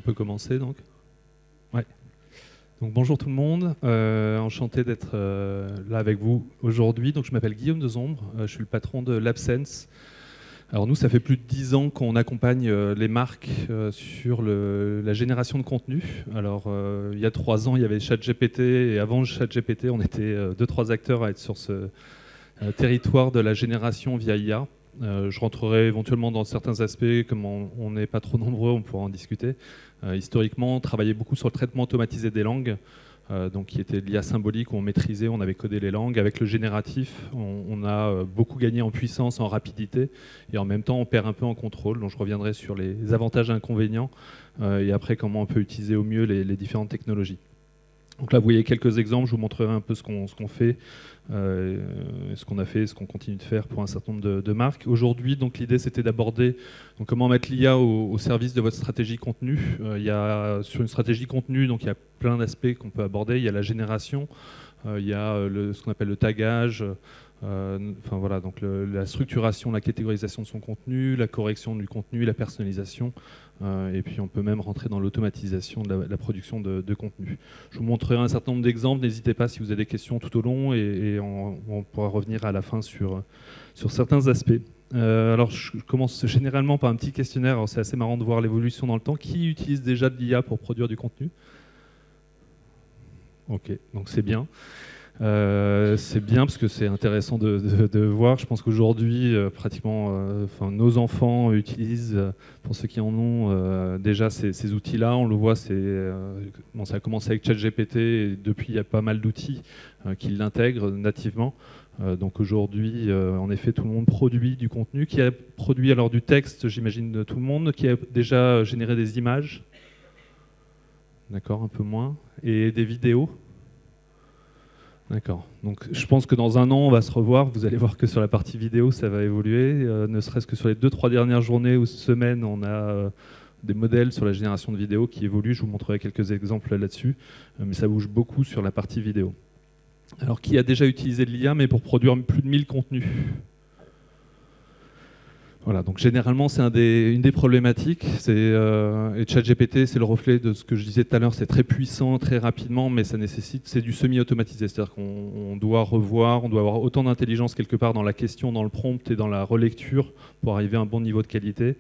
peut commencer donc. Ouais. Donc bonjour tout le monde, enchanté d'être là avec vous aujourd'hui. Donc je m'appelle Guillaume Dezombre, je suis le patron de Labsense. Alors nous, ça fait plus de 10 ans qu'on accompagne les marques sur la génération de contenu. Alors il y a 3 ans, il y avait ChatGPT et avant ChatGPT, on était 2-3 acteurs à être sur ce territoire de la génération via IA. Je rentrerai éventuellement dans certains aspects, comme on n'est pas trop nombreux, on pourra en discuter. Historiquement, on travaillait beaucoup sur le traitement automatisé des langues, donc qui était l'IA symbolique, où on maîtrisait, on avait codé les langues. Avec le génératif, on a beaucoup gagné en puissance, en rapidité, et en même temps, on perd un peu en contrôle. Donc je reviendrai sur les avantages et inconvénients, et après comment on peut utiliser au mieux les différentes technologies. Donc là, vous voyez quelques exemples, je vous montrerai un peu ce qu'on fait, ce qu'on a fait, ce qu'on continue de faire pour un certain nombre de marques. Aujourd'hui, donc l'idée, c'était d'aborder comment mettre l'IA au service de votre stratégie contenu. Sur une stratégie contenu, donc il y a plein d'aspects qu'on peut aborder. Il y a la génération, il y a ce qu'on appelle le tagage, enfin voilà, donc la structuration, la catégorisation de son contenu, la correction du contenu, la personnalisation. Et puis on peut même rentrer dans l'automatisation de la production de contenu. Je vous montrerai un certain nombre d'exemples, n'hésitez pas si vous avez des questions tout au long et on pourra revenir à la fin sur certains aspects. Alors je commence généralement par un petit questionnaire, c'est assez marrant de voir l'évolution dans le temps. Qui utilise déjà de l'IA pour produire du contenu? Ok, donc c'est bien. C'est bien parce que c'est intéressant de voir. Je pense qu'aujourd'hui, pratiquement, nos enfants utilisent, pour ceux qui en ont, déjà ces outils-là. On le voit, ça a commencé avec ChatGPT et depuis, il y a pas mal d'outils qui l'intègrent nativement. Donc aujourd'hui, en effet, tout le monde produit du contenu. Qui a produit alors du texte, j'imagine tout le monde, qui a déjà généré des images. D'accord, un peu moins. Et des vidéos. D'accord. Donc je pense que dans un an, on va se revoir. Vous allez voir que sur la partie vidéo, ça va évoluer. Ne serait-ce que sur les 2-3 dernières journées ou semaines, on a des modèles sur la génération de vidéos qui évoluent. Je vous montrerai quelques exemples là-dessus. Mais ça bouge beaucoup sur la partie vidéo. Alors, qui a déjà utilisé de l'IA, mais pour produire plus de 1000 contenus? Voilà, donc généralement c'est une des problématiques. Et ChatGPT, c'est le reflet de ce que je disais tout à l'heure, c'est très puissant, très rapidement, mais ça nécessite, c'est du semi-automatisé, c'est-à-dire qu'on doit revoir, on doit avoir autant d'intelligence quelque part dans la question, dans le prompt et dans la relecture pour arriver à un bon niveau de qualité.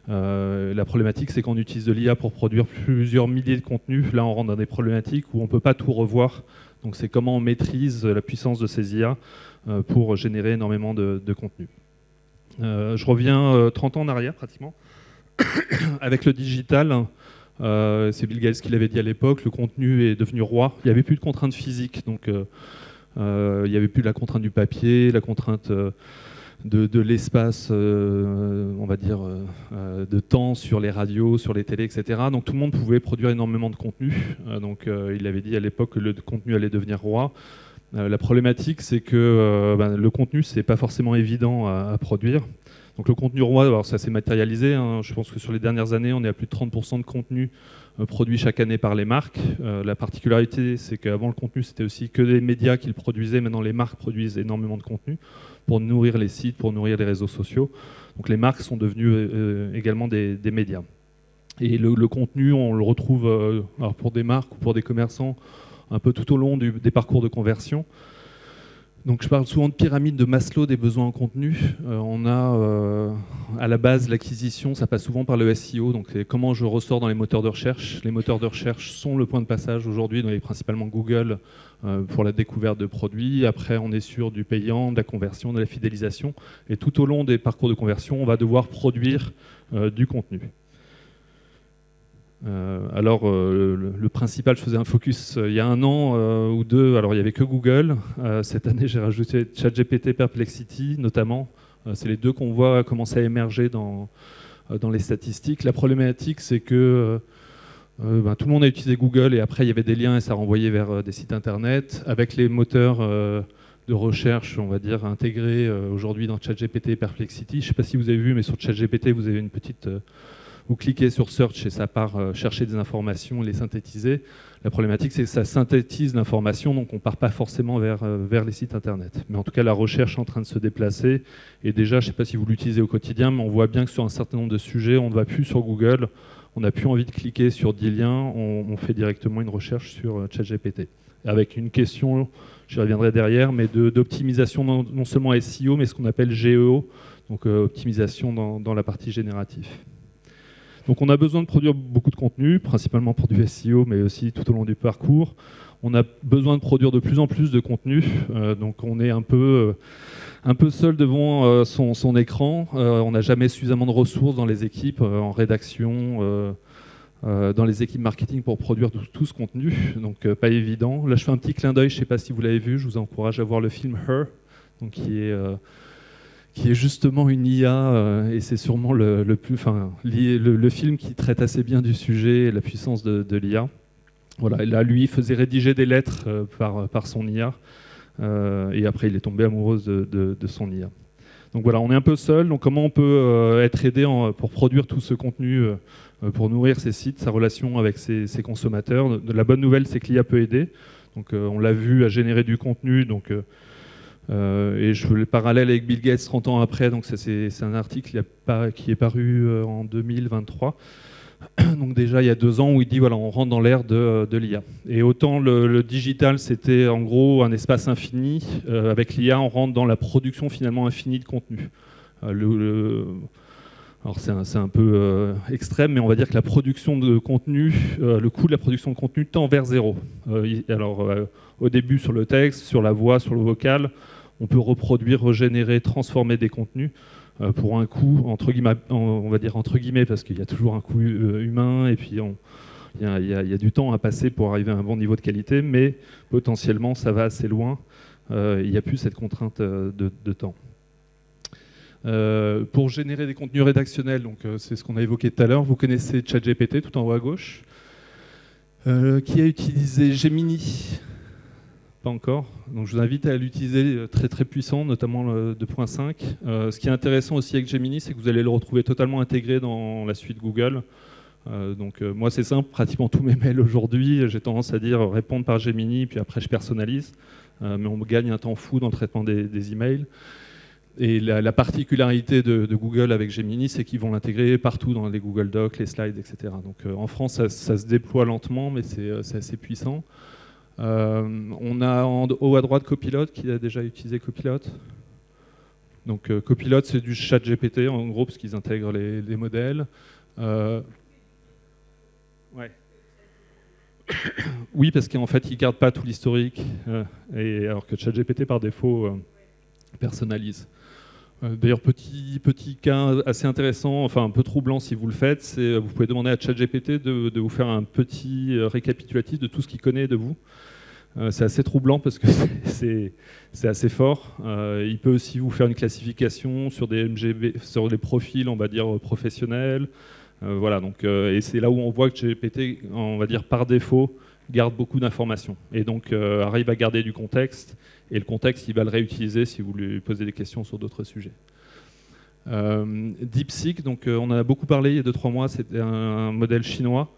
La problématique, c'est qu'on utilise de l'IA pour produire plusieurs milliers de contenus. Là, on rentre dans des problématiques où on ne peut pas tout revoir. Donc c'est comment on maîtrise la puissance de ces IA pour générer énormément de contenu. Je reviens 30 ans en arrière pratiquement, avec le digital. C'est Bill Gates qui l'avait dit à l'époque, le contenu est devenu roi. Il n'y avait plus de contraintes physiques, donc il n'y avait plus la contrainte du papier, la contrainte de l'espace, on va dire, de temps sur les radios, sur les télés, etc. Donc tout le monde pouvait produire énormément de contenu. Donc il avait dit à l'époque que le contenu allait devenir roi. La problématique, c'est que le contenu, c'est pas forcément évident à produire. Donc le contenu roi, alors ça s'est matérialisé. Hein. Je pense que sur les dernières années, on est à plus de 30% de contenu produit chaque année par les marques. La particularité, c'est qu'avant le contenu, c'était aussi que les médias qui le produisaient. Maintenant, les marques produisent énormément de contenu pour nourrir les sites, pour nourrir les réseaux sociaux. Donc les marques sont devenues également des médias. Et le contenu, on le retrouve alors pour des marques ou pour des commerçants un peu tout au long des parcours de conversion. Donc je parle souvent de pyramide de Maslow des besoins en contenu. On a à la base l'acquisition, ça passe souvent par le SEO, donc c'est comment je ressors dans les moteurs de recherche. Les moteurs de recherche sont le point de passage aujourd'hui, donc principalement Google pour la découverte de produits. Après on est sur du payant, de la conversion, de la fidélisation. Et tout au long des parcours de conversion, on va devoir produire du contenu. Alors le principal, je faisais un focus il y a un an ou deux, alors il n'y avait que Google. Cette année j'ai rajouté ChatGPT, Perplexity notamment. C'est les deux qu'on voit commencer à émerger dans les statistiques. La problématique, c'est que tout le monde a utilisé Google et après il y avait des liens et ça renvoyait vers des sites internet. Avec les moteurs de recherche, on va dire, intégrés aujourd'hui dans ChatGPT et Perplexity. Je ne sais pas si vous avez vu, mais sur ChatGPT vous avez une petite... Vous cliquez sur Search et ça part chercher des informations et les synthétiser. La problématique, c'est que ça synthétise l'information, donc on ne part pas forcément vers les sites internet. Mais en tout cas, la recherche est en train de se déplacer. Et déjà, je ne sais pas si vous l'utilisez au quotidien, mais on voit bien que sur un certain nombre de sujets, on ne va plus sur Google, on n'a plus envie de cliquer sur 10 liens, on fait directement une recherche sur ChatGPT. Avec une question, j'y reviendrai derrière, mais d'optimisation non seulement SEO, mais ce qu'on appelle GEO, donc optimisation dans la partie générative. Donc on a besoin de produire beaucoup de contenu, principalement pour du SEO, mais aussi tout au long du parcours. On a besoin de produire de plus en plus de contenu, donc on est un peu seul devant son écran. On n'a jamais suffisamment de ressources dans les équipes, en rédaction, dans les équipes marketing pour produire tout ce contenu, donc pas évident. Là je fais un petit clin d'œil, je ne sais pas si vous l'avez vu, je vous encourage à voir le film Her, donc qui est justement une IA, et c'est sûrement le film qui traite assez bien du sujet et la puissance de l'IA. Voilà, et là, lui, il faisait rédiger des lettres par son IA, et après, il est tombé amoureux de son IA. Donc voilà, on est un peu seul. Donc comment on peut être aidé pour produire tout ce contenu, pour nourrir ses sites, sa relation avec ses consommateurs. La bonne nouvelle, c'est que l'IA peut aider. Donc on l'a vu à générer du contenu. Donc et je fais le parallèle avec Bill Gates 30 ans après. Donc c'est un article qui est paru en 2023. Donc déjà il y a 2 ans où il dit voilà, on rentre dans l'ère de l'IA. Et autant le digital c'était en gros un espace infini, avec l'IA on rentre dans la production finalement infinie de contenu. Alors c'est un peu extrême, mais on va dire que la production de contenu, le coût de la production de contenu tend vers 0. Au début sur le texte, sur la voix, sur le vocal, on peut reproduire, régénérer, transformer des contenus. Pour un coût, entre guillemets, on va dire entre guillemets, parce qu'il y a toujours un coût humain, et puis il y a du temps à passer pour arriver à un bon niveau de qualité, mais potentiellement ça va assez loin, il n'y a plus cette contrainte de temps. Pour générer des contenus rédactionnels, donc c'est ce qu'on a évoqué tout à l'heure, vous connaissez ChatGPT tout en haut à gauche, qui a utilisé Gemini. Pas encore. Donc je vous invite à l'utiliser, très très puissant, notamment le 2.5. Ce qui est intéressant aussi avec Gemini, c'est que vous allez le retrouver totalement intégré dans la suite Google. Moi c'est simple, pratiquement tous mes mails aujourd'hui, j'ai tendance à dire répondre par Gemini, puis après je personnalise. Mais on gagne un temps fou dans le traitement des emails. Et la particularité de Google avec Gemini, c'est qu'ils vont l'intégrer partout dans les Google Docs, les slides, etc. Donc en France, ça se déploie lentement, mais c'est assez puissant. On a en haut à droite Copilot, qui a déjà utilisé Copilot. Donc Copilot, c'est du chat GPT en gros, parce qu'ils intègrent les modèles. Ouais. Oui, parce qu'en fait, ils ne gardent pas tout l'historique, alors que ChatGPT, par défaut, personnalise. D'ailleurs, petit cas assez intéressant, enfin un peu troublant si vous le faites, c'est vous pouvez demander à ChatGPT de vous faire un petit récapitulatif de tout ce qu'il connaît de vous. C'est assez troublant parce que c'est assez fort. Il peut aussi vous faire une classification sur des MGB, sur les profils, on va dire, professionnels. Voilà, donc, et c'est là où on voit que GPT, on va dire par défaut, garde beaucoup d'informations. Et donc arrive à garder du contexte. Et le contexte, il va le réutiliser si vous lui posez des questions sur d'autres sujets. DeepSeek, donc on en a beaucoup parlé il y a 2-3 mois, c'était un modèle chinois,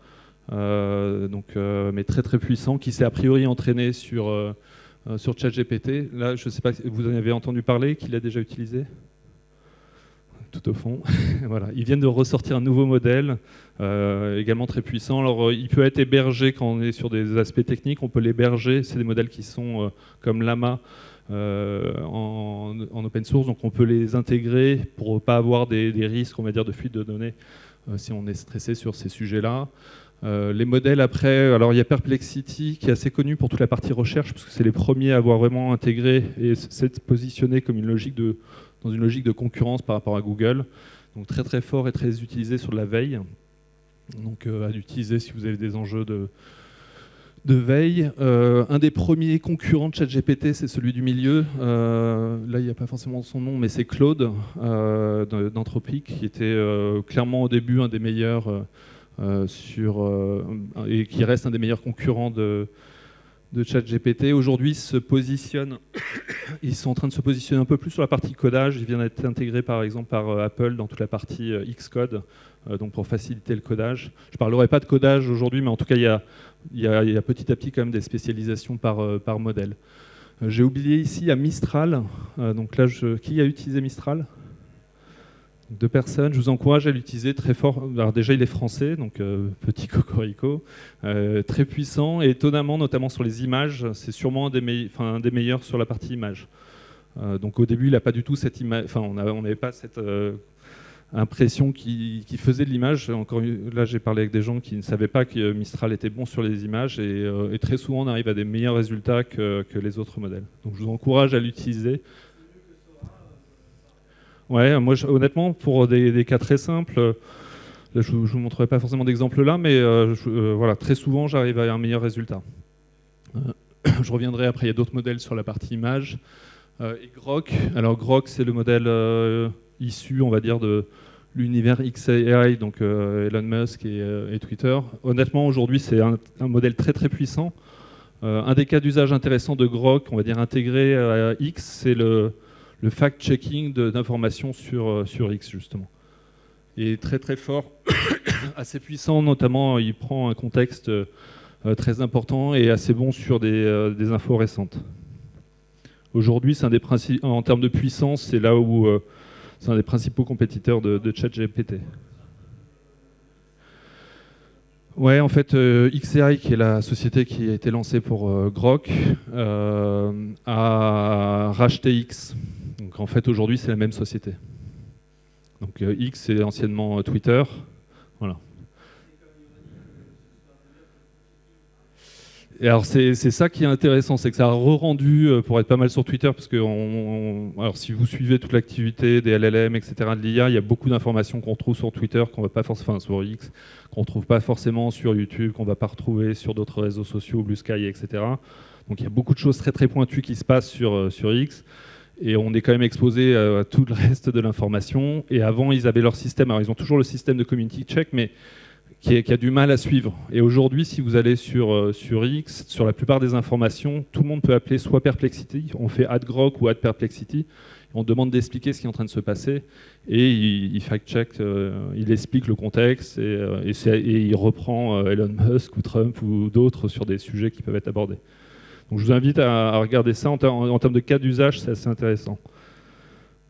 mais très très puissant, qui s'est a priori entraîné sur ChatGPT. Là, je ne sais pas si vous en avez entendu parler, qui l'a déjà utilisé tout au fond. Voilà. Ils viennent de ressortir un nouveau modèle, également très puissant. Alors, il peut être hébergé quand on est sur des aspects techniques, on peut l'héberger. C'est des modèles qui sont comme Llama en open source, donc on peut les intégrer pour ne pas avoir des risques, on va dire, de fuite de données si on est stressé sur ces sujets-là. Les modèles après, alors il y a Perplexity qui est assez connu pour toute la partie recherche, parce que c'est les premiers à avoir vraiment intégré et s'être positionné comme dans une logique de concurrence par rapport à Google. Donc très très fort et très utilisé sur la veille. Donc à l'utiliser si vous avez des enjeux de veille. Un des premiers concurrents de ChatGPT, c'est celui du milieu. Là, il n'y a pas forcément son nom, mais c'est Claude d'Anthropic, qui était clairement au début un des meilleurs et qui reste un des meilleurs concurrents de ChatGPT. Aujourd'hui, ils sont en train de se positionner un peu plus sur la partie codage. Ils viennent d'être intégrés par exemple par Apple dans toute la partie Xcode, donc pour faciliter le codage. Je ne parlerai pas de codage aujourd'hui, mais en tout cas, il y a petit à petit quand même des spécialisations par modèle. J'ai oublié ici à Mistral. Donc là, qui a utilisé Mistral? 2 personnes, je vous encourage à l'utiliser très fort. Alors déjà, il est français, donc petit cocorico, très puissant et étonnamment, notamment sur les images, c'est sûrement un des meilleurs sur la partie image. Donc au début, il n'a pas du tout cette image, enfin, on n'avait pas cette impression qui faisait de l'image. Encore là, j'ai parlé avec des gens qui ne savaient pas que Mistral était bon sur les images et très souvent, on arrive à des meilleurs résultats que les autres modèles. Donc je vous encourage à l'utiliser. Ouais, moi, honnêtement, pour des cas très simples, là, je ne vous montrerai pas forcément d'exemple là, mais voilà, très souvent, j'arrive à un meilleur résultat. Je reviendrai après, il y a d'autres modèles sur la partie image. Et Grok, alors Grok, c'est le modèle issu, on va dire, de l'univers XAI, donc Elon Musk et Twitter. Honnêtement, aujourd'hui, c'est un modèle très très puissant. Un des cas d'usage intéressants de Grok, on va dire intégré à X, c'est le fact-checking d'informations sur X, justement. Et très très fort, assez puissant, notamment il prend un contexte très important et assez bon sur des infos récentes. Aujourd'hui, c'est un des en termes de puissance, c'est là où c'est un des principaux compétiteurs de ChatGPT. Ouais, en fait, XAI, qui est la société qui a été lancée pour Grok, a racheté X. Donc en fait, aujourd'hui, c'est la même société. Donc X, c'est anciennement Twitter. Voilà. Et alors c'est ça qui est intéressant, c'est que ça a re-rendu, pour être pas mal sur Twitter, parce que alors si vous suivez toute l'activité des LLM, etc., de l'IA, il y a beaucoup d'informations qu'on trouve sur Twitter, qu'on va pas forcément, enfin sur X, qu'on trouve pas forcément sur YouTube, qu'on va pas retrouver sur d'autres réseaux sociaux, Blue Sky, etc. Donc il y a beaucoup de choses très très pointues qui se passent sur X. Et on est quand même exposé à tout le reste de l'information. Et avant, ils avaient leur système. Alors, ils ont toujours le système de community check, mais qui a du mal à suivre. Et aujourd'hui, si vous allez sur X, sur la plupart des informations, tout le monde peut appeler soit Perplexity, on fait @grok ou @perplexity, on demande d'expliquer ce qui est en train de se passer, et il fact-check, il explique le contexte, et il reprend Elon Musk ou Trump ou d'autres sur des sujets qui peuvent être abordés. Donc je vous invite à regarder ça en termes de cas d'usage, c'est assez intéressant.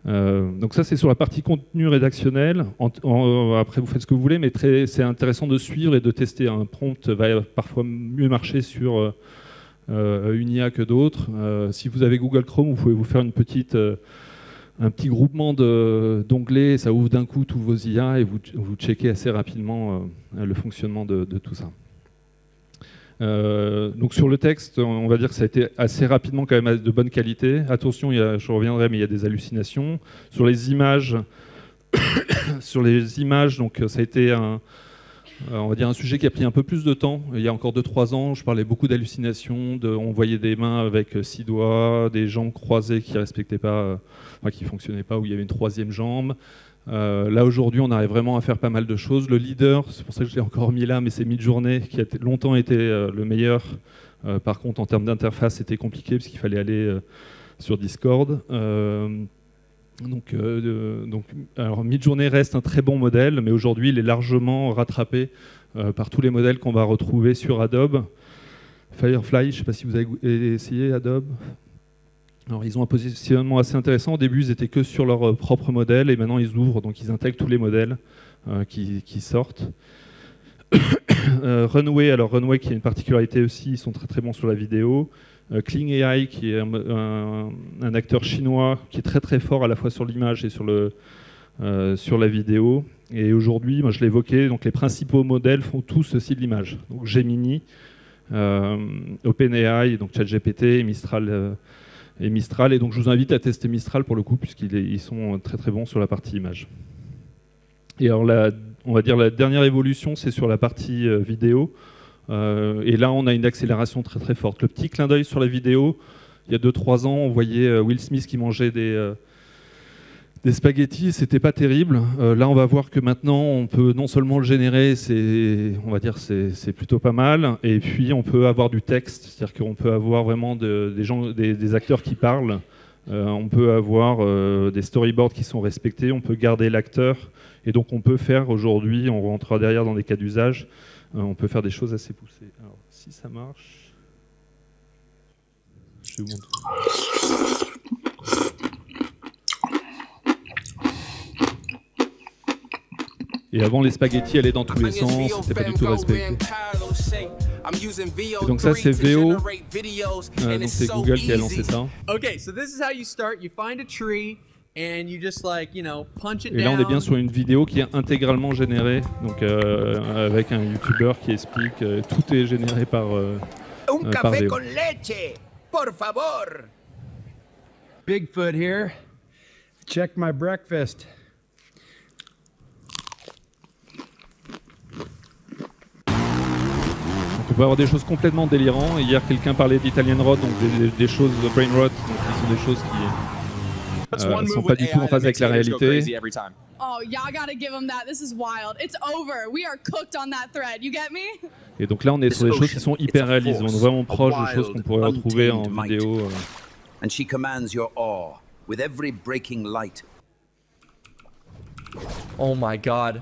Donc ça c'est sur la partie contenu rédactionnel. Après vous faites ce que vous voulez, mais c'est intéressant de suivre et de tester. Un prompt va parfois mieux marcher sur une IA que d'autres. Si vous avez Google Chrome, vous pouvez vous faire un petit groupement d'onglets, ça ouvre d'un coup tous vos IA et vous checkez assez rapidement le fonctionnement de tout ça. Donc sur le texte, on va dire que ça a été assez rapidement quand même de bonne qualité. Attention, je reviendrai, mais il y a des hallucinations. Sur les images, donc ça a été on va dire un sujet qui a pris un peu plus de temps. Il y a encore 2-3 ans, je parlais beaucoup d'hallucinations. On voyait des mains avec 6 doigts, des jambes croisées qui respectaient pas, qui fonctionnaient pas, où il y avait une 3e jambe. Là aujourd'hui on arrive vraiment à faire pas mal de choses. Le leader, c'est pour ça que je l'ai encore mis là, mais c'est Midjourney qui a longtemps été le meilleur. Par contre en termes d'interface c'était compliqué parce qu'il fallait aller sur Discord. Alors Midjourney reste un très bon modèle, mais aujourd'hui il est largement rattrapé par tous les modèles qu'on va retrouver sur Adobe. Firefly, je ne sais pas si vous avez essayé Adobe. Alors, ils ont un positionnement assez intéressant. Au début, ils n'étaient que sur leur propre modèle et maintenant, ils ouvrent, donc ils intègrent tous les modèles qui sortent. Runway, alors Runway qui a une particularité aussi, ils sont très très bons sur la vidéo. Kling AI qui est un acteur chinois qui est très très fort à la fois sur l'image et sur la vidéo. Et aujourd'hui, moi je l'évoquais, donc les principaux modèles font tous aussi de l'image. Donc Gemini, OpenAI, donc ChatGPT et Mistral. Et donc je vous invite à tester Mistral pour le coup, puisqu'ils sont très très bons sur la partie image. Et alors on va dire la dernière évolution, c'est sur la partie vidéo. Et là, on a une accélération très très forte. Le petit clin d'œil sur la vidéo, il y a 2-3 ans, on voyait Will Smith qui mangeait des spaghettis, c'était pas terrible. Là, on va voir que maintenant, on peut non seulement le générer, on va dire c'est plutôt pas mal, et puis on peut avoir du texte, c'est-à-dire qu'on peut avoir vraiment des acteurs qui parlent. On peut avoir des storyboards qui sont respectés, on peut garder l'acteur, et donc on peut faire aujourd'hui, on rentrera derrière dans des cas d'usage, on peut faire des choses assez poussées. Alors, si ça marche, je vais vous montrer. Et avant, les spaghettis allaient dans tous les sens, c'était pas du tout respecté. Et donc ça, c'est VO, donc c'est Google qui a lancé ça. Okay, so this is how you start. You find a tree and you just like, punch it down. Et là, on est bien sur une vidéo qui est intégralement générée, donc avec un YouTuber qui explique tout est généré par par VO. con leche, por favor. Bigfoot here. Check my breakfast. On peut avoir des choses complètement délirantes. Hier, quelqu'un parlait d'Italian Rot, donc des choses de brain rot, donc qui sont des choses qui ne sont pas du tout en phase avec la réalité. Oh, y'all gotta give them that. This is wild. It's over. We are cooked on that thread. You get me? Et donc là, on est sur des choses qui sont hyper réalistes, donc vraiment proches de choses qu'on pourrait retrouver en vidéo. And she commands your awe with every breaking light. Oh my god.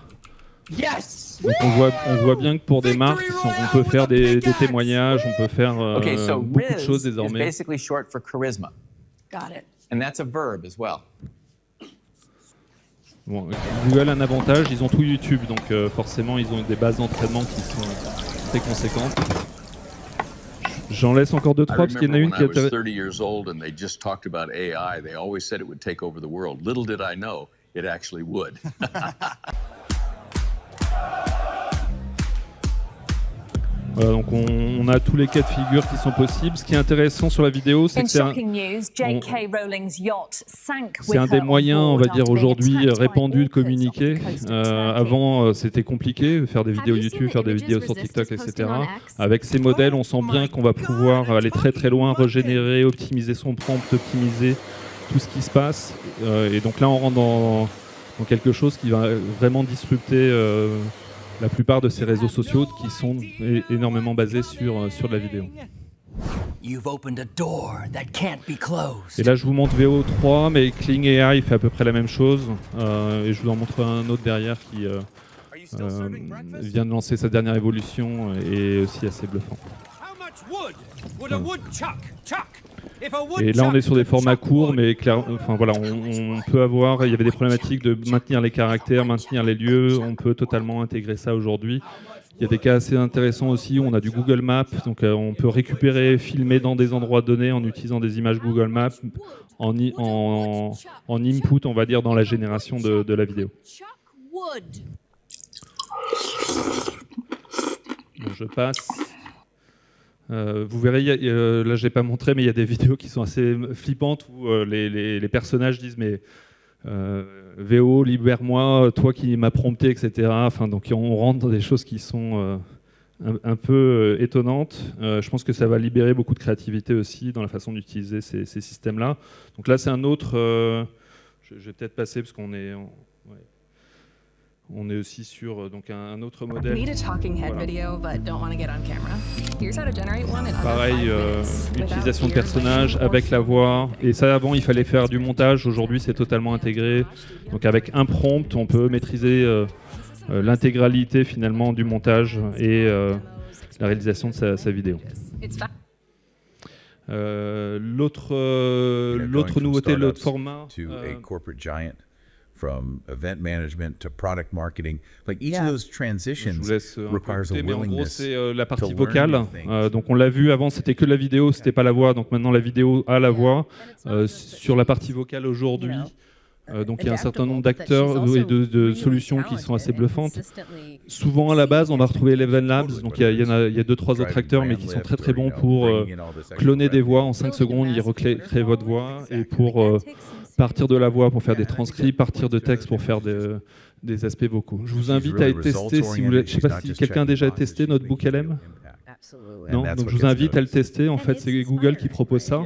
Yes! Donc on voit bien que pour des marques, on peut faire des témoignages, on peut faire beaucoup de choses désormais. Basically short for charisma. Got it. And that's a verb as well. Bon, Google a un avantage, ils ont tout YouTube, donc forcément ils ont des bases d'entraînement qui sont très conséquentes. J'en laisse encore 2-3 parce qu'il y en a une qui est intéressante. I remember when I was 30 years old and they just talked about AI. They always said it would take over the world. Little did I know it actually would. Voilà, donc on a tous les cas de figure qui sont possibles. Ce qui est intéressant sur la vidéo, c'est que c'est un des moyens, on va dire aujourd'hui, répandus de communiquer. Avant, c'était compliqué, faire des vidéos YouTube, faire des vidéos sur TikTok, etc. Avec ces modèles, on sent bien qu'on va pouvoir aller très très loin, régénérer, optimiser son prompt, optimiser tout ce qui se passe. Et donc là, on rentre dans quelque chose qui va vraiment disrupter la plupart de ces réseaux sociaux qui sont énormément basés sur la vidéo. Et là, je vous montre VO3, mais Kling AI fait à peu près la même chose. Et je vous en montre un autre derrière qui vient de lancer sa dernière évolution et aussi assez bluffant. Et là, on est sur des formats courts, mais enfin, voilà, on peut avoir. Il y avait des problématiques de maintenir les caractères, maintenir les lieux. On peut totalement intégrer ça aujourd'hui. Il y a des cas assez intéressants aussi où on a du Google Maps, donc on peut récupérer, filmer dans des endroits donnés en utilisant des images Google Maps en input, on va dire, dans la génération de la vidéo. Bon, je passe. Vous verrez, là je n'ai pas montré, mais il y a des vidéos qui sont assez flippantes où les personnages disent mais VO, libère-moi, toi qui m'as prompté, etc. Enfin, donc on rentre dans des choses qui sont un peu étonnantes. Je pense que ça va libérer beaucoup de créativité aussi dans la façon d'utiliser ces systèmes-là. Donc là c'est un autre, je vais peut-être passer parce qu'on est... On est aussi sur donc un autre modèle. Pareil, utilisation de personnages avec la voix. Et ça, avant, il fallait faire du montage. Aujourd'hui, c'est totalement intégré. Donc avec un prompt, on peut maîtriser l'intégralité finalement du montage et la réalisation de sa vidéo. L'autre nouveauté, l'autre format. From event management to product marketing, like each of those transitions requires a willingness. En gros, c'est la partie vocale. Donc on l'a vu avant, c'était que la vidéo, c'était pas la voix. Donc maintenant la vidéo a la voix. Sur la partie vocale aujourd'hui, donc il y a un certain nombre d'acteurs et de solutions qui sont assez bluffantes. Souvent à la base, on va retrouver Eleven Labs. Donc il y a 2-3 autres acteurs, mais qui sont très très bons pour cloner des voix en 5 secondes. Ils recréent votre voix et pour partir de la voix pour faire des transcrits, partir de texte pour faire des aspects vocaux. Je vous invite à tester, si vous voulez. Je ne sais pas si quelqu'un a déjà testé Notebook LM. Non, donc je vous invite à le tester. En fait, c'est Google qui propose ça.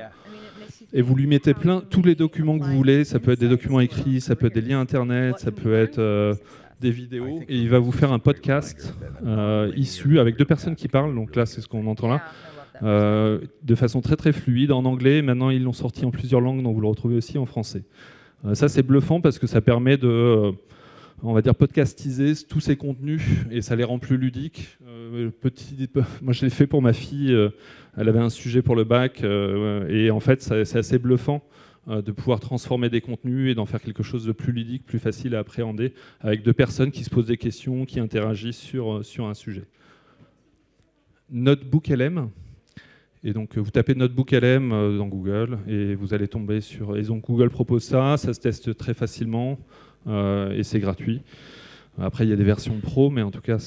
Et vous lui mettez tous les documents que vous voulez. Ça peut être des documents écrits, ça peut être des liens internet, ça peut être des vidéos. Et il va vous faire un podcast issu avec 2 personnes qui parlent. Donc là, c'est ce qu'on entend là. De façon très très fluide en anglais. Maintenant, ils l'ont sorti en plusieurs langues, donc vous le retrouvez aussi en français. Ça, c'est bluffant parce que ça permet de, on va dire, podcastiser tous ces contenus et ça les rend plus ludiques. Moi, je l'ai fait pour ma fille. Elle avait un sujet pour le bac et en fait, c'est assez bluffant de pouvoir transformer des contenus et d'en faire quelque chose de plus ludique, plus facile à appréhender, avec deux personnes qui se posent des questions, qui interagissent sur un sujet. Notebook LM. Et donc vous tapez Notebook LM dans Google et vous allez tomber sur... Et donc Google propose ça se teste très facilement et c'est gratuit. Après il y a des versions pro, mais en tout cas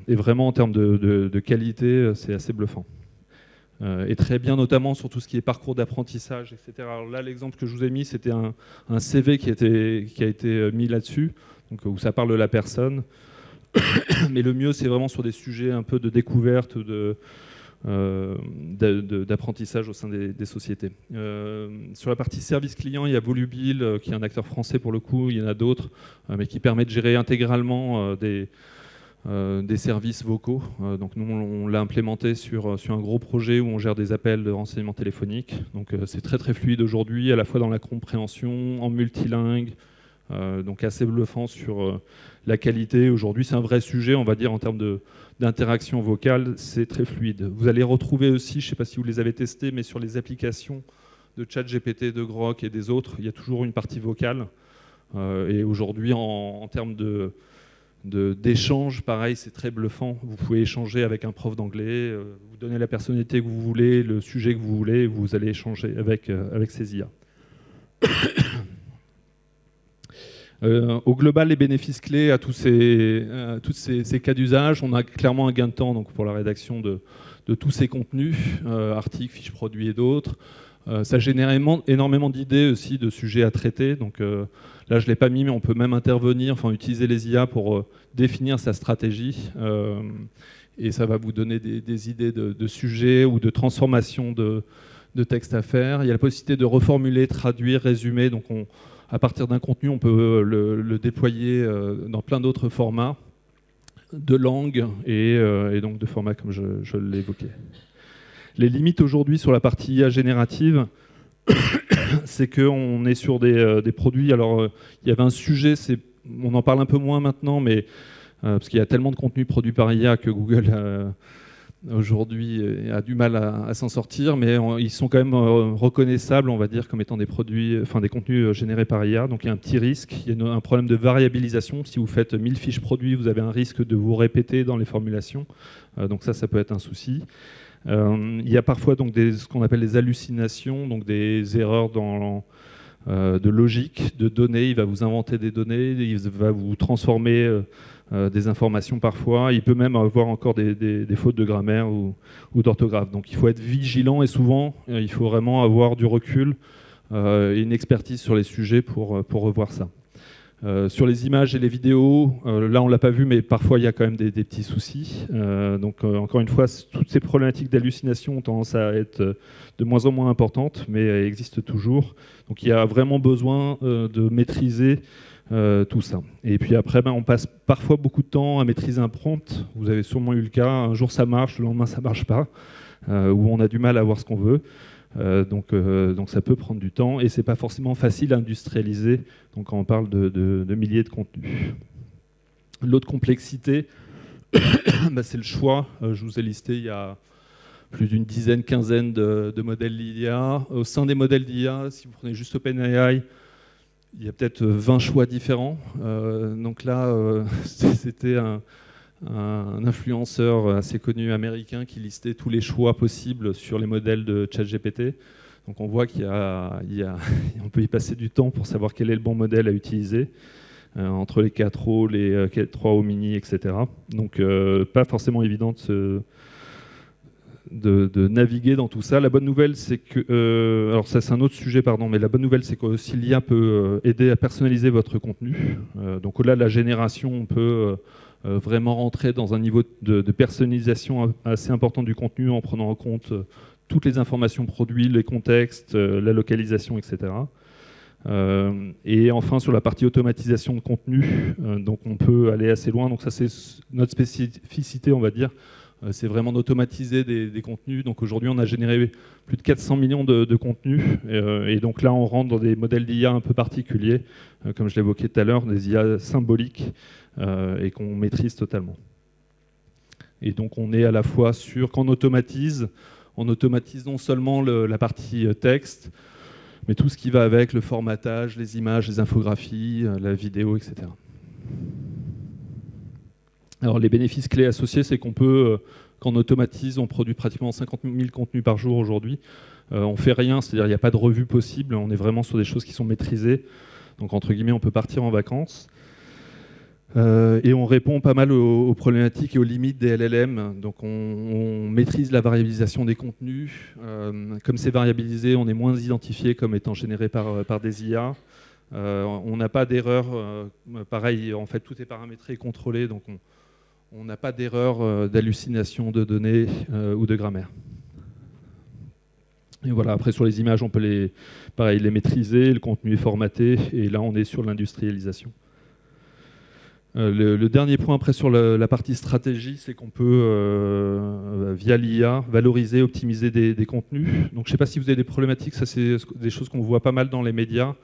et vraiment en termes de qualité, c'est assez bluffant. Et très bien notamment sur tout ce qui est parcours d'apprentissage, etc. Alors là l'exemple que je vous ai mis, c'était un CV qui a été mis là-dessus, donc où ça parle de la personne. Mais le mieux c'est vraiment sur des sujets un peu de découverte, d'apprentissage au sein des sociétés. Sur la partie service client, il y a Volubil, qui est un acteur français pour le coup, il y en a d'autres, mais qui permet de gérer intégralement des services vocaux. Donc nous, on l'a implémenté sur un gros projet où on gère des appels de renseignement téléphonique. Donc c'est très très fluide aujourd'hui, à la fois dans la compréhension, en multilingue, donc assez bluffant sur la qualité. Aujourd'hui, c'est un vrai sujet, on va dire, en termes d'interaction vocale, c'est très fluide. Vous allez retrouver aussi, je ne sais pas si vous les avez testés, mais sur les applications de ChatGPT, de Grok et des autres, il y a toujours une partie vocale. Et aujourd'hui, en termes d'échange, pareil, c'est très bluffant. Vous pouvez échanger avec un prof d'anglais, vous donnez la personnalité que vous voulez, le sujet que vous voulez, et vous allez échanger avec ces IA. Au global, les bénéfices clés à tous ces cas d'usage, on a clairement un gain de temps donc, pour la rédaction de tous ces contenus, articles, fiches produits et d'autres. Ça génère énormément d'idées aussi, de sujets à traiter. Donc, là, je ne l'ai pas mis, mais on peut même intervenir, enfin utiliser les IA pour définir sa stratégie. Et ça va vous donner des idées de sujets ou de transformation de textes à faire. Il y a la possibilité de reformuler, traduire, résumer. Donc, à partir d'un contenu, on peut le déployer dans plein d'autres formats, de langues et donc de formats comme je l'ai évoqué. Les limites aujourd'hui sur la partie IA générative, c'est qu'on est sur des produits. Alors, il y avait un sujet, on en parle un peu moins maintenant, mais parce qu'il y a tellement de contenu produit par IA que Google aujourd'hui a du mal à s'en sortir, mais ils sont quand même reconnaissables, on va dire, comme étant des produits, enfin des contenus générés par IA. Donc il y a un petit risque, il y a un problème de variabilisation. Si vous faites 1000 fiches produits, vous avez un risque de vous répéter dans les formulations. Donc ça peut être un souci. Il y a parfois donc ce qu'on appelle des hallucinations, donc des erreurs de logique, de données. Il va vous inventer des données, il va vous transformer des informations parfois. Il peut même avoir encore des fautes de grammaire ou d'orthographe. Donc il faut être vigilant et souvent il faut vraiment avoir du recul et une expertise sur les sujets pour revoir ça. Sur les images et les vidéos, là on ne l'a pas vu, mais parfois il y a quand même des petits soucis. Donc encore une fois, toutes ces problématiques d'hallucination ont tendance à être de moins en moins importantes, mais elles existent toujours. Donc il y a vraiment besoin de maîtriser tout ça. Et puis après, on passe parfois beaucoup de temps à maîtriser un prompt. Vous avez sûrement eu le cas, un jour ça marche, le lendemain ça ne marche pas, où on a du mal à voir ce qu'on veut. Donc ça peut prendre du temps et c'est pas forcément facile à industrialiser donc quand on parle de milliers de contenus. L'autre complexité, c'est le choix. Je vous ai listé il y a plus d'une dizaine, quinzaine de modèles d'IA. Au sein des modèles d'IA, si vous prenez juste OpenAI, il y a peut-être 20 choix différents. Donc là, c'était un influenceur assez connu américain qui listait tous les choix possibles sur les modèles de ChatGPT. Donc on voit on peut y passer du temps pour savoir quel est le bon modèle à utiliser entre les 4O, les 3O mini, etc. Donc pas forcément évident de naviguer dans tout ça. La bonne nouvelle, c'est que... alors ça, c'est un autre sujet, pardon, mais la bonne nouvelle, c'est que aussi l'IA peut aider à personnaliser votre contenu. Donc au-delà de la génération, on peut vraiment rentrer dans un niveau de personnalisation assez important du contenu en prenant en compte toutes les informations produites, les contextes, la localisation, etc. Et enfin, sur la partie automatisation de contenu, donc on peut aller assez loin. Donc ça, c'est notre spécificité, on va dire. C'est vraiment d'automatiser des contenus. Donc aujourd'hui, on a généré plus de 400 millions de contenus. Et donc là, on rentre dans des modèles d'IA un peu particuliers, comme je l'évoquais tout à l'heure, des IA symboliques et qu'on maîtrise totalement. Et donc on est à la fois sûr qu'on automatise non seulement la partie texte, mais tout ce qui va avec, le formatage, les images, les infographies, la vidéo, etc. Alors les bénéfices clés associés, c'est qu'on peut, quand on automatise, on produit pratiquement 50 000 contenus par jour aujourd'hui. On fait rien, c'est-à-dire il n'y a pas de revue possible, on est vraiment sur des choses qui sont maîtrisées. Donc entre guillemets, on peut partir en vacances. Et on répond pas mal aux problématiques et aux limites des LLM. Donc on maîtrise la variabilisation des contenus. Comme c'est variabilisé, on est moins identifié comme étant généré par des IA. On n'a pas d'erreur. Pareil, en fait, tout est paramétré et contrôlé. Donc on n'a pas d'erreur d'hallucination de données ou de grammaire. Et voilà, après sur les images, on peut les maîtriser, le contenu est formaté, et là on est sur l'industrialisation. Le dernier point après sur la partie stratégie, c'est qu'on peut, via l'IA, valoriser, optimiser des contenus. Donc je ne sais pas si vous avez des problématiques, ça c'est des choses qu'on voit pas mal dans les médias,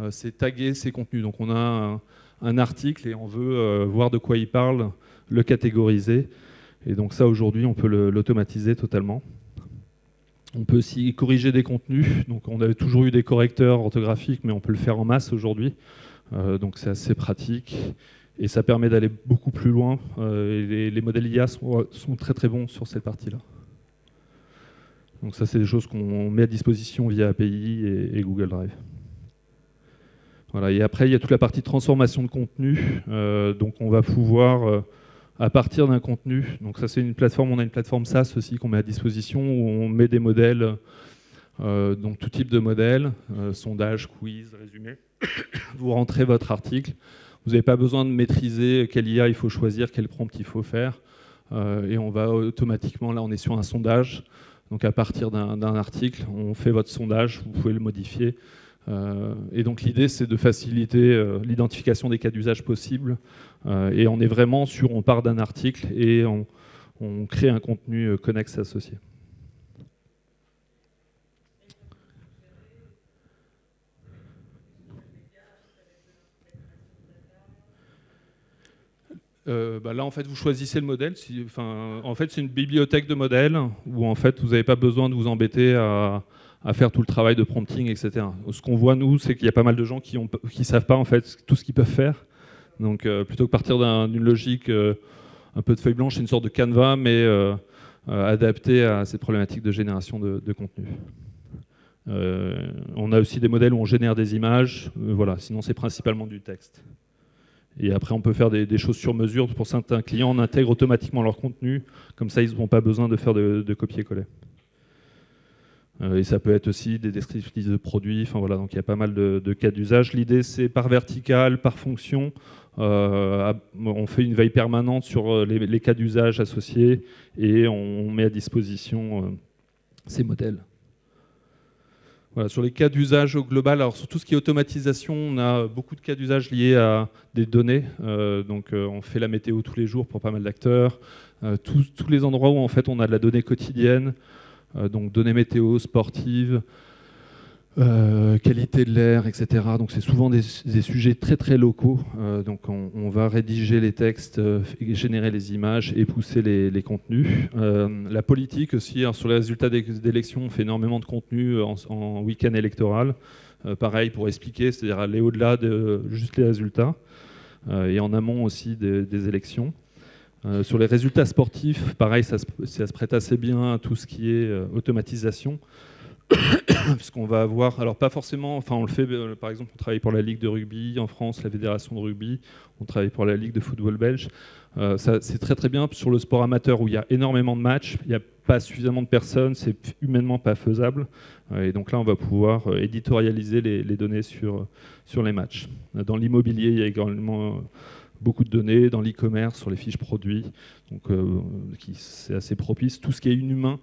c'est taguer ces contenus. Donc on a un article et on veut voir de quoi il parle, le catégoriser. Et donc ça aujourd'hui on peut l'automatiser totalement. On peut aussi corriger des contenus. Donc on avait toujours eu des correcteurs orthographiques, mais on peut le faire en masse aujourd'hui. Donc c'est assez pratique. Et ça permet d'aller beaucoup plus loin. Et les modèles IA sont très très bons sur cette partie-là. Donc ça, c'est des choses qu'on met à disposition via API et Google Drive. Voilà. Et après, il y a toute la partie transformation de contenu. Donc on va pouvoir, à partir d'un contenu, donc ça c'est une plateforme, on a une plateforme SaaS aussi qu'on met à disposition où on met des modèles, donc tout type de modèles, sondage, quiz, résumé. Vous rentrez votre article. Vous n'avez pas besoin de maîtriser quelle IA il faut choisir, quel prompt il faut faire. Et on va automatiquement, là on est sur un sondage. Donc à partir d'un article, on fait votre sondage, vous pouvez le modifier. Et donc l'idée c'est de faciliter l'identification des cas d'usage possibles. Et on est vraiment sur, on part d'un article et on crée un contenu connexe associé. Là, en fait, vous choisissez le modèle. En fait, c'est une bibliothèque de modèles où en fait, vous n'avez pas besoin de vous embêter à faire tout le travail de prompting, etc. Ce qu'on voit, nous, c'est qu'il y a pas mal de gens qui ne savent pas en fait tout ce qu'ils peuvent faire. Donc, plutôt que partir d'une logique un peu de feuille blanche, c'est une sorte de canevas, mais adapté à ces problématiques de génération de contenu. On a aussi des modèles où on génère des images. Voilà. Sinon, c'est principalement du texte. Et après, on peut faire des choses sur mesure. Pour certains clients, on intègre automatiquement leur contenu. Comme ça, ils n'auront pas besoin de faire de copier-coller. Et ça peut être aussi des descriptifs de produits. Enfin, voilà, donc il y a pas mal de cas d'usage. L'idée, c'est par verticale, par fonction. On fait une veille permanente sur les cas d'usage associés et on met à disposition ces modèles. Voilà, sur les cas d'usage au global, alors sur tout ce qui est automatisation, on a beaucoup de cas d'usage liés à des données. Donc on fait la météo tous les jours pour pas mal d'acteurs. Tous les endroits où en fait on a de la donnée quotidienne, donc données météo, sportives, qualité de l'air, etc. Donc c'est souvent des sujets très très locaux. Donc on va rédiger les textes, générer les images et pousser les contenus. La politique aussi, alors sur les résultats d'élections, on fait énormément de contenu en week-end électoral. Pareil pour expliquer, c'est-à-dire aller au-delà de juste les résultats. Et en amont aussi des élections. Sur les résultats sportifs, pareil, ça se prête assez bien à tout ce qui est automatisation. Parce qu'on va avoir, alors pas forcément, enfin on le fait, par exemple on travaille pour la Ligue de rugby en France, la Fédération de rugby, on travaille pour la Ligue de football belge. C'est très très bien sur le sport amateur où il y a énormément de matchs, il n'y a pas suffisamment de personnes, c'est humainement pas faisable. Et donc là on va pouvoir éditorialiser les données sur les matchs. Dans l'immobilier, il y a également beaucoup de données, dans l'e-commerce, sur les fiches produits, donc c'est assez propice. Tout ce qui est inhumain,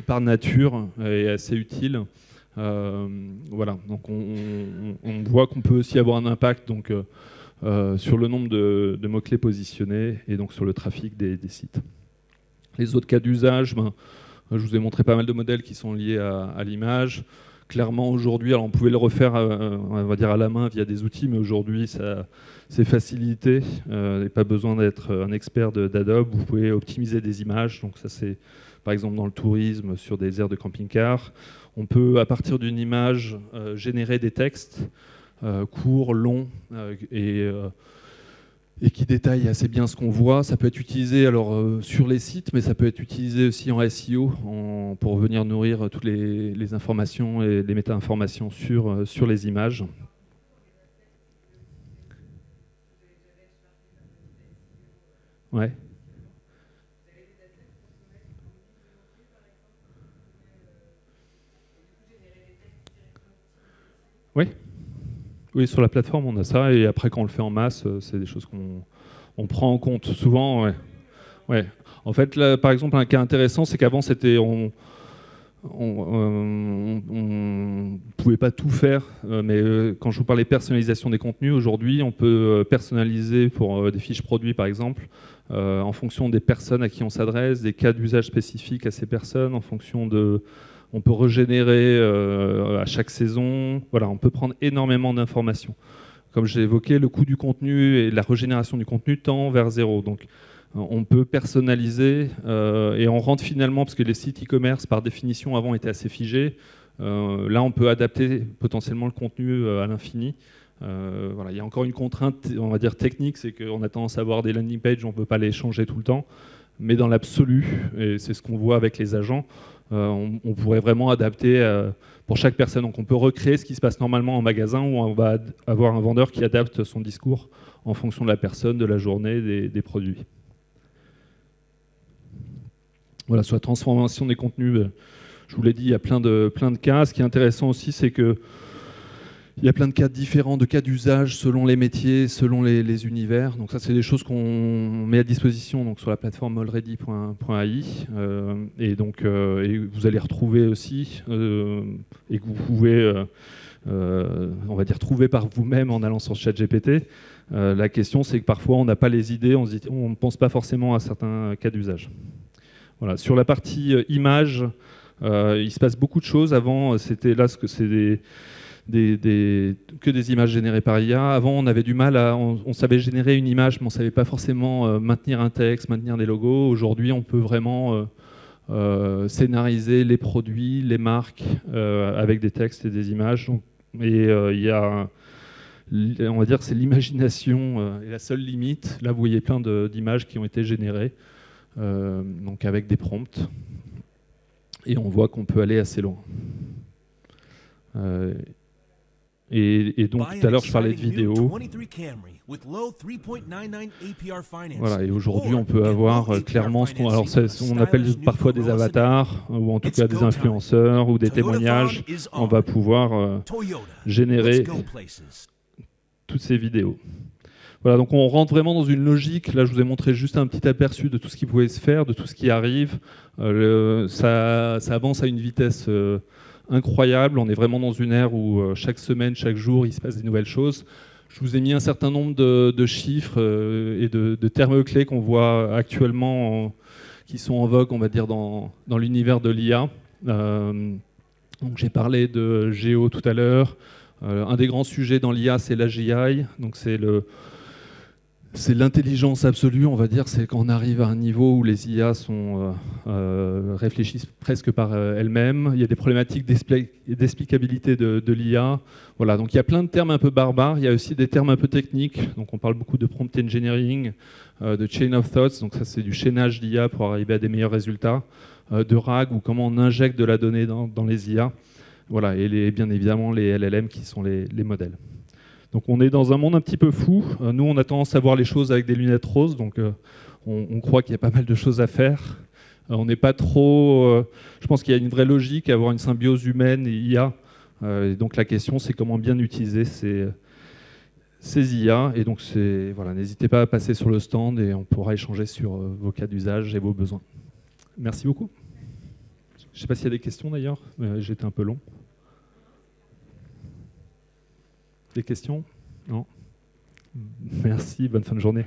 par nature est assez utile. Voilà, donc on voit qu'on peut aussi avoir un impact donc, sur le nombre de mots-clés positionnés et donc sur le trafic des sites. Les autres cas d'usage, je vous ai montré pas mal de modèles qui sont liés à l'image. Clairement aujourd'hui, alors on pouvait le refaire on va dire à la main via des outils, mais aujourd'hui c'est facilité. Il n'y a pas besoin d'être un expert d'Adobe, vous pouvez optimiser des images, donc ça c'est par exemple dans le tourisme, sur des aires de camping-car. On peut, à partir d'une image, générer des textes courts, longs et qui détaillent assez bien ce qu'on voit. Ça peut être utilisé sur les sites, mais ça peut être utilisé aussi en SEO pour venir nourrir toutes les informations et les méta-informations sur les images. Ouais. Oui. Oui, sur la plateforme, on a ça. Et après, quand on le fait en masse, c'est des choses qu'on prend en compte. Souvent, ouais. Ouais. En fait, là, par exemple, un cas intéressant, c'est qu'avant, c'était... on pouvait pas tout faire, mais quand je vous parlais personnalisation des contenus, aujourd'hui, on peut personnaliser pour des fiches produits, par exemple, en fonction des personnes à qui on s'adresse, des cas d'usage spécifiques à ces personnes, en fonction de... On peut régénérer à chaque saison. Voilà, on peut prendre énormément d'informations. Comme j'ai évoqué, le coût du contenu et la régénération du contenu tend vers 0. Donc, on peut personnaliser et on rentre finalement, parce que les sites e-commerce, par définition, avant étaient assez figés. Là, on peut adapter potentiellement le contenu à l'infini. Voilà, il y a encore une contrainte, on va dire technique, c'est qu'on a tendance à avoir des landing pages, on ne peut pas les changer tout le temps. Mais dans l'absolu, et c'est ce qu'on voit avec les agents, on pourrait vraiment adapter pour chaque personne. Donc on peut recréer ce qui se passe normalement en magasin où on va avoir un vendeur qui adapte son discours en fonction de la personne, de la journée, des produits. Voilà, sur la transformation des contenus, je vous l'ai dit, il y a plein de cas. Ce qui est intéressant aussi, c'est que il y a plein de cas différents, de cas d'usage selon les métiers, selon les univers. Donc ça, c'est des choses qu'on met à disposition donc, sur la plateforme already.ai. Et donc, et vous allez retrouver aussi, et que vous pouvez, on va dire, trouver par vous-même en allant sur ChatGPT. La question, c'est que parfois, on n'a pas les idées, on ne pense pas forcément à certains cas d'usage. Voilà. Sur la partie image, il se passe beaucoup de choses. Avant, c'était là ce que c'est que des images générées par IA. Avant, on avait du mal on savait générer une image, mais on ne savait pas forcément maintenir un texte, maintenir des logos. Aujourd'hui, on peut vraiment scénariser les produits, les marques avec des textes et des images. Et il y a, on va dire que c'est l'imagination est la seule limite. Là, vous voyez plein d'images qui ont été générées, donc avec des prompts. Et on voit qu'on peut aller assez loin. Et donc tout à l'heure je parlais de vidéo. Voilà, et aujourd'hui on peut avoir clairement ce qu'on appelle parfois des avatars, ou en tout cas des influenceurs ou des témoignages. On va pouvoir générer toutes ces vidéos. Voilà, donc on rentre vraiment dans une logique. Là je vous ai montré juste un petit aperçu de tout ce qui pouvait se faire, de tout ce qui arrive. Ça avance à une vitesse incroyable. On est vraiment dans une ère où chaque semaine, chaque jour, il se passe des nouvelles choses. Je vous ai mis un certain nombre de chiffres et de termes clés qu'on voit actuellement, qui sont en vogue, on va dire, dans l'univers de l'IA. Donc j'ai parlé de Géo tout à l'heure. Un des grands sujets dans l'IA, c'est l'AGI. Donc c'est l'intelligence absolue, on va dire. C'est quand on arrive à un niveau où les IA réfléchissent presque par elles-mêmes. Il y a des problématiques d'explicabilité de l'IA. Voilà, donc il y a plein de termes un peu barbares. Il y a aussi des termes un peu techniques. Donc on parle beaucoup de prompt engineering, de chain of thoughts. Donc ça, c'est du chaînage d'IA pour arriver à des meilleurs résultats. De RAG, ou comment on injecte de la donnée dans les IA. Voilà, et bien évidemment les LLM qui sont les modèles. Donc on est dans un monde un petit peu fou. Nous, on a tendance à voir les choses avec des lunettes roses, donc on croit qu'il y a pas mal de choses à faire. On n'est pas trop... je pense qu'il y a une vraie logique à avoir une symbiose humaine et IA. Et donc la question, c'est comment bien utiliser ces IA. Et donc voilà, n'hésitez pas à passer sur le stand et on pourra échanger sur vos cas d'usage et vos besoins. Merci beaucoup. Je ne sais pas s'il y a des questions d'ailleurs. J'étais un peu long. Des questions? Non? Merci, bonne fin de journée.